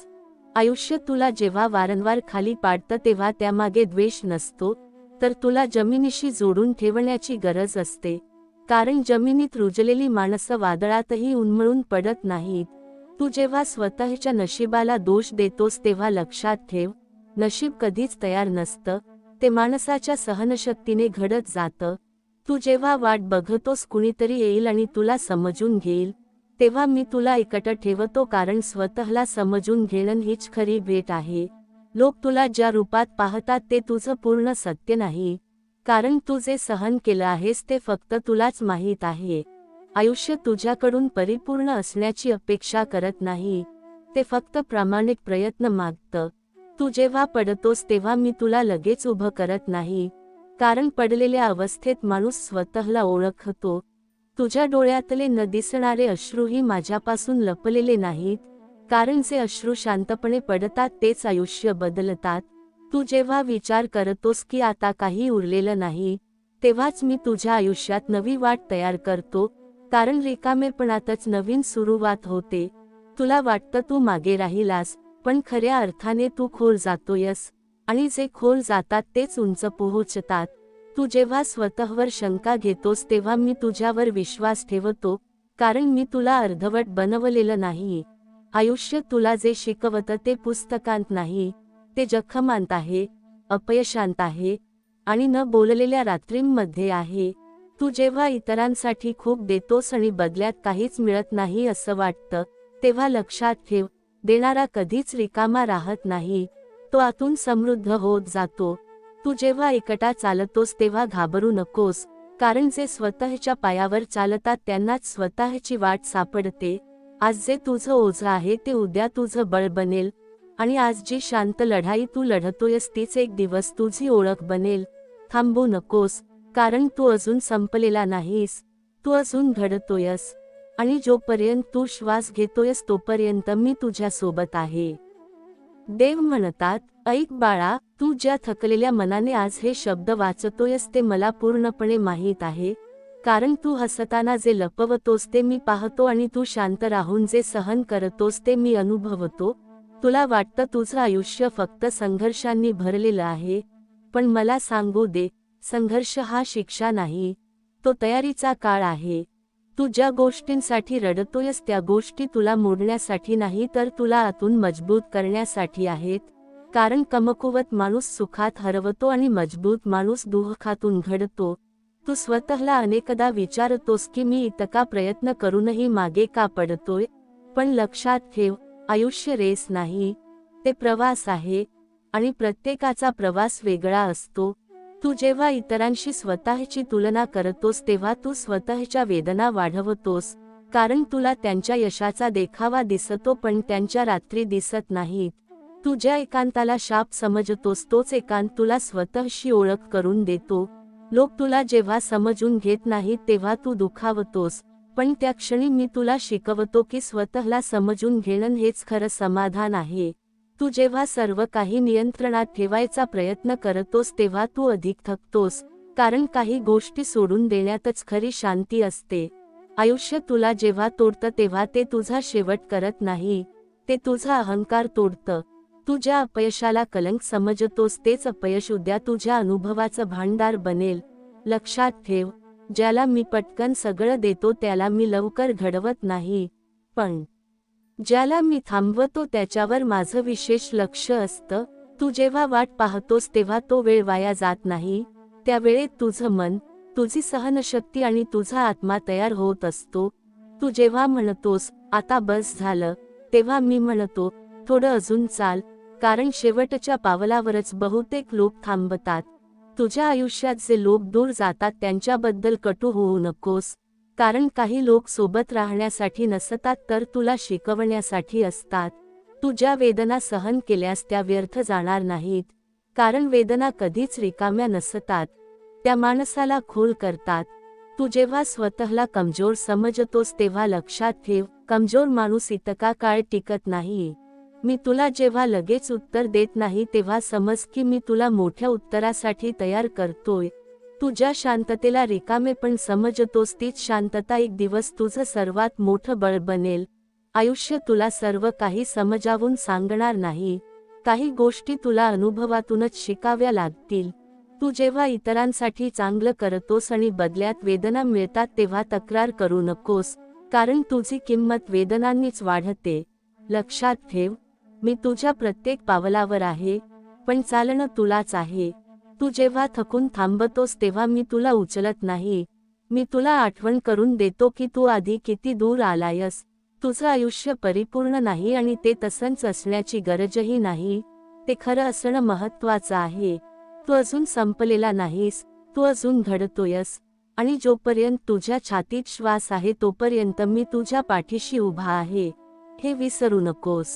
आयुष्य तुला जेव्हा वारंवार खाली पाडतं तेव्हा त्यामागे द्वेष नसतो, तर तुला जमिनीशी जोडून ठेवण्याची गरज असते, कारण जमिनीत रुजलेली माणसं वादळातही उन्मळून पडत नाहीत. तू जेव्हा स्वतःच्या नशिबाला दोष देतोस तेव्हा लक्षात ठेव, नशीब कधीच तयार नसतं, ते माणसाच्या सहनशक्तीने घडत जातं. तू जेव्हा वाट बघतोस कुणीतरी येईल आणि तुला समजून घेईल, तेव्हा मी तुला एकटं ठेवतो, कारण स्वतःला समजून घेणं हीच खरी भेट आहे. लोक तुला ज्या रूपात पाहतात ते तुझं पूर्ण सत्य नाही, कारण तू जे सहन केलं आहेस ते फक्त तुलाच माहीत आहे. आयुष्य तुझ्याकडून परिपूर्ण असण्याची अपेक्षा करत नाही, ते फक्त प्रामाणिक प्रयत्न मागतं. तू जेव्हा पडतोस तेव्हा मी तुला लगेच उभं करत नाही, कारण पडलेल्या अवस्थेत माणूस स्वतःला ओळखतो. तुझ्या डोळ्यातले न दिसणारे अश्रूही माझ्यापासून लपलेले नाहीत, कारण जे अश्रू शांतपणे पडतात तेच आयुष्य बदलतात. तू जेव्हा विचार करतोस की आता काही उरलेलं नाही, तेव्हाच मी तुझ्या आयुष्यात नवी वाट तयार करतो, कारण रिकामेपणातच नवीन सुरुवात होते. तुला वाटतं तू मागे राहिलास, पण खऱ्या अर्थाने तू खोल जातोयस, आणि जे खोल जातात तेच उंच पोहोचतात. तू जेव्हा स्वतःवर शंका घेतोस तेव्हा मी तुझ्यावर विश्वास ठेवतो, कारण मी तुला अर्धवट बनवलेलं नाही. आयुष्य तुला जे शिकवतं ते पुस्तकांत नाही, ते जखमांत आहे, अपयशांत आहे, आणि न बोललेल्या रात्रींमध्ये आहे. तू जेव्हा इतरांसाठी खूप देतोस आणि बदल्यात काहीच मिळत नाही असं वाटतं, तेव्हा लक्षात ठेव, देणारा कधीच रिकामा राहत नाही, तो आतून समृद्ध होत जातो. तू जेव्हा एकटा चालतोस तेव्हा घाबरू नकोस, कारण जे स्वतःच्या पायावर चालतात त्यांनाच स्वतःची वाट सापडते. आज जे तुझं ओझं आहे ते उद्या तुझं बळ बनेल. आणि आज जी शांत लढाई तू लढतोयस तीच एक दिवस तुझी ओळख बनेल. थांबू नकोस, कारण तू अजून संपलेला नाहीस. तू अजून घडतोयस, आणि जोपर्यंत तू श्वास घेतोयस तोपर्यंत मी तुझ्या सोबत आहे. देव म्हणतात, ऐक बाळा, तू ज्या थकलेल्या मनाने आज हे शब्द वाचतोयस ते मला पूर्णपणे माहीत आहे. कारण तू हसताना जे लपवतोस ते मी पाहतो आणि तू शांत राहून जे सहन करतोस ते मी अनुभवतो. तुला वाटतं तुझं आयुष्य फक्त संघर्षांनी भरलेलं आहे, पण मला सांगू दे, संघर्ष हा शिक्षा नाही, तो तयारीचा काळ आहे. तू ज्या गोष्टींसाठी रडतोयस त्या गोष्टी तुला मोडण्यासाठी नाही तर तुला आतून मजबूत करण्यासाठी आहेत. कारण कमकुवत माणूस सुखात हरवतो आणि मजबूत माणूस दुःखातून घडतो. तू स्वतःला अनेकदा विचारतोस की मी इतका प्रयत्न करूनही मागे का पडतोय. पण लक्षात ठेव, आयुष्य रेस नाही, ते प्रवास आहे, आणि प्रत्येकाचा प्रवास वेगळा असतो. तू जेव्हा इतरांशी स्वतःची तुलना करतोस तेव्हा तू स्वतःच्या वेदना वाढवतोस. कारण तुला त्यांच्या यशाचा देखावा दिसतो पण त्यांच्या रात्री दिसत नाहीत. तू ज्या एकांताला शाप समजतोस तोच एकांत तुला स्वतःशी ओळख करून देतो. लोक तुला जेव्हा समजून घेत नाहीत तेव्हा तू दुखावतोस, पण त्या क्षणी मी तुला शिकवतो की स्वतःला समजून घेणं हेच खरं समाधान आहे. तू जेव्हा सर्व काही नियंत्रणात ठेवायचा प्रयत्न करतोस तेव्हा तू अधिक थकतोस, कारण काही गोष्टी सोडून देण्यातच खरी शांती असते. आयुष्य तुला जेव्हा तोडतं तेव्हा ते तुझा शेवट करत नाही, ते तुझा अहंकार तोडतं. तू ज्या अपयशाला कलंक समजतोस तेच अपयश उद्या तुझ्या अनुभवाचं भांडार बनेल. लक्षात ठेव, ज्याला मी पटकन सगळं देतो त्याला मी लवकर घडवत नाही, पण ज्याला मी थांबवतो त्याच्यावर माझं विशेष लक्ष असतं. तू जेव्हा वाट पाहतोस तेव्हा तो वेळ वाया जात नाही. त्या वेळेत तुझं मन, तुझी सहनशक्ती आणि तुझा आत्मा तयार होत असतो. तू जेव्हा म्हणतोस आता बस झालं, तेव्हा मी म्हणतो थोडं अजून चाल, कारण शेवटच्या पावलावरच बहुतेक लोक थांबतात. तुझ्या आयुष्यात जे लोक दूर जातात त्यांच्याबद्दल कटू होऊ नकोस, कारण काही लोक सोबत राहण्यासाठी नसतात तर तुला शिकवण्यासाठी असतात. तू ज्या वेदना सहन केल्यास त्या व्यर्थ जाणार नाहीत, कारण वेदना कधीच रिकाम्या नसतात, त्या माणसाला खोल करतात. तू जेव्हा स्वतःला कमजोर समजतोस तेव्हा लक्षात ठेव, कमजोर माणूस इतका काळ टिकत नाही. मी तुला जेव्हा लगेच उत्तर देत नाही तेव्हा समज की मी तुला मोठ्या उत्तरासाठी तयार करतोय. तू ज्या शांततेला रिकामेपण समजतोस तीच शांतता एक दिवस तुझं सर्वात मोठं बळ बनेल. आयुष्य तुला सर्व काही समजावून सांगणार नाही, काही गोष्टी तुला अनुभवातूनच शिकाव्या लागतील. तू जेव्हा इतरांसाठी चांगलं करतोस आणि बदल्यात वेदना मिळतात तेव्हा तक्रार करू नकोस, कारण तुझी किंमत वेदनांनीच वाढते. लक्षात ठेव, मी तुझ्या प्रत्येक पावलावर आहे, पण चालणं तुलाच आहे. तू जेव्हा थकून थांबतोस तेव्हा मी तुला उचलत नाही, मी तुला आठवण करून देतो की तू आधी किती दूर आलायस. तुझं आयुष्य परिपूर्ण नाही आणि ते तसंच असण्याची गरजही नाही, ते खरं असणं महत्त्वाचं आहे. तू अजून संपलेला नाहीस, तू अजून घडतोयस, आणि जोपर्यंत तुझ्या छातीत श्वास आहे तोपर्यंत मी तुझ्या पाठीशी उभा आहे, हे विसरू नकोस.